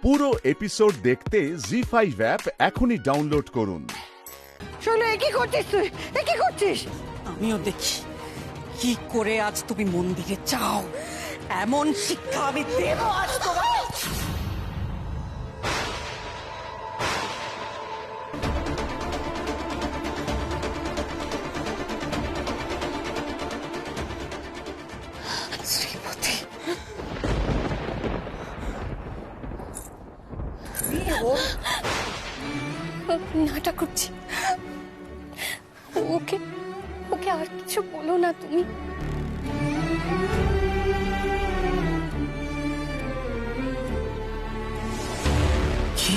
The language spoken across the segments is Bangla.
পুরো এপিসোড দেখতে জি5 অ্যাপ এখনই ডাউনলোড করুন। শোনো, কি করছিস তুই? কি করছিস? আমিও দেখি কি করে আজ তুমি মন্দিরে যাও। এমন শিক্ষা আমি দেব আজ তোমায়। শ্রীমতী, নাটক করছি। ওকে ওকে আর কিছু বলো না তুমি। কি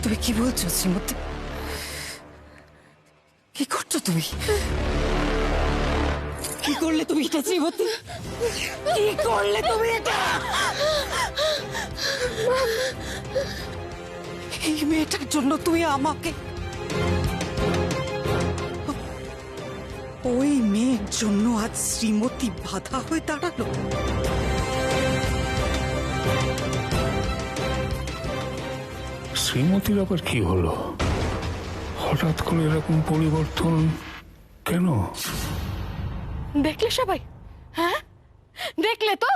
তুমি কি বলছো শ্রীমতী? কি করছো তুমি? কি করলে তুমি এটা শ্রীমতী? কি করলে তুমি এটা? এই মেয়েটার জন্য তুমি আমাকে, ওই মেয়ের জন্য আজ শ্রীমতী বাধা হয়ে দাঁড়ালো। শ্রীমতীর আবার কি হলো? হঠাৎ করে এরকম পরিবর্তন কেন? দেখলে সবাই? হ্যাঁ, দেখলে তো?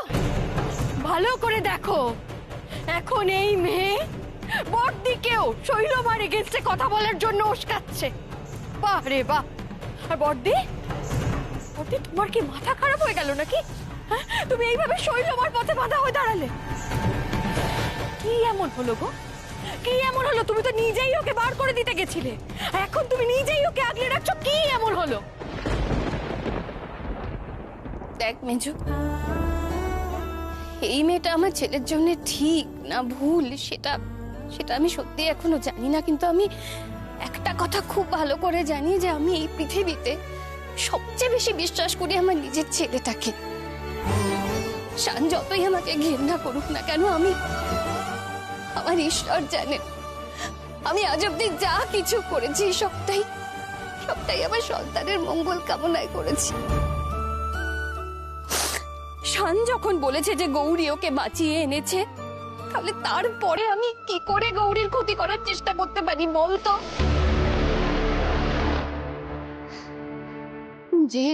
ভালো করে দেখো, এখন এই মেয়ে বড়দিকেও শৈলমার এগেন্স্টে কথা বলার জন্য উস্কাচ্ছে। বাহ রে বাহ! আর বড়দি, তোমার কি মাথা খারাপ হয়ে গেল নাকি? হ্যাঁ, তুমি এইভাবে শৈলমার পথে বাধা হয়ে দাঁড়ালে। কি এমন হলো গো? কি এমন হলো? তুমি তো নিজেই ওকে বার করে দিতে গেছিলে, এখন তুমি নিজেই ওকে আগলে রাখছো। কি এমন হলো? দেখ মেজু, এই মেয়েটা আমার ছেলের জন্য ঠিক না ভুল সেটা সেটা আমি সত্যি এখনো জানি না, কিন্তু আমি একটা কথা খুব ভালো করে জানি যে আমি এই পৃথিবীতে সবচেয়ে বেশি বিশ্বাস করি আমার নিজের ছেলেটাকে। শান যতই আমাকে ঘৃণা করুক না কেন, আমার ঈশ্বর জানেন আমি আজ অব্দি যা কিছু করেছি সবটাই আমার সন্তানের মঙ্গল কামনায় করেছি। শান যখন বলেছে যে গৌরী ওকে বাঁচিয়ে এনেছে, তাহলে তারপরে আমি কি করে গৌরীর ক্ষতি করার চেষ্টা করতে পারি বলতো? যে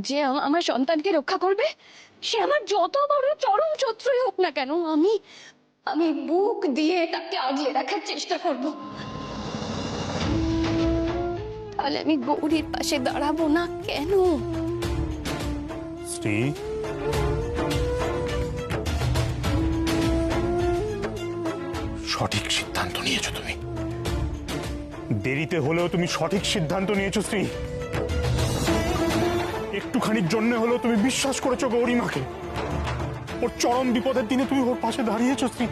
যে আমার সন্তানকে রক্ষা করবে সে আমার যত বড় চরম শত্রুই হোক না কেন, আমি বুক দিয়ে তাকে আগলে রাখার চেষ্টা করব। তাহলে আমি গৌরীর পাশে দাঁড়াবো না কেন? শ্রী, সঠিক সিদ্ধান্ত নিয়েছো তুমি। দেরিতে হলেও তুমি সঠিক সিদ্ধান্ত নিয়েছো শ্রী। একটুখানির জন্য হলেও তুমি বিশ্বাস করেছো গৌরীমাকে। ওর চরম বিপদের দিনে তুমি ওর পাশে দাঁড়িয়েছো শ্রী।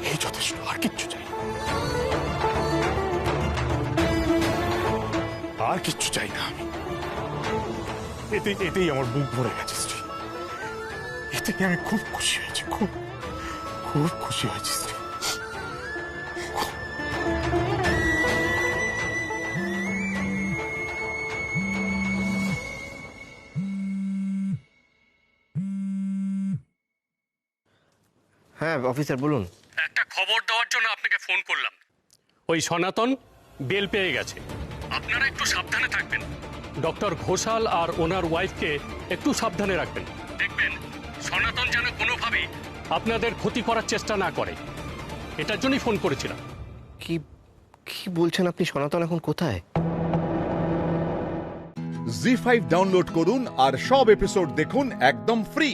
এই যথেষ্ট, আর কিচ্ছু চাই, আর কিচ্ছু চাই না আমি। এতেই আমার বুক ভরে গেছে শ্রী। এতেই আমি খুব খুশি হয়েছি, খুব খুশি হয়েছি শ্রী। হ্যাঁ অফিসার বলুন। একটা খবর দেওয়ার জন্য আপনাকে ফোন করলাম। ওই সনাতন বেল পেয়ে গেছে। আপনারা একটু সাবধানে থাকবেন। ডক্টর ঘোষাল আর ওনার ওয়াইফকে একটু সাবধানে রাখবেন। দেখবেন সনাতন যেন কোনোভাবেই আপনাদের ক্ষতি করার চেষ্টা না করে। এটার জন্যই ফোন করেছিলাম। কি কি বলছেন আপনি? সনাতন এখন কোথায়? জি5 ডাউনলোড করুন আর সব এপিসোড দেখুন একদম ফ্রি।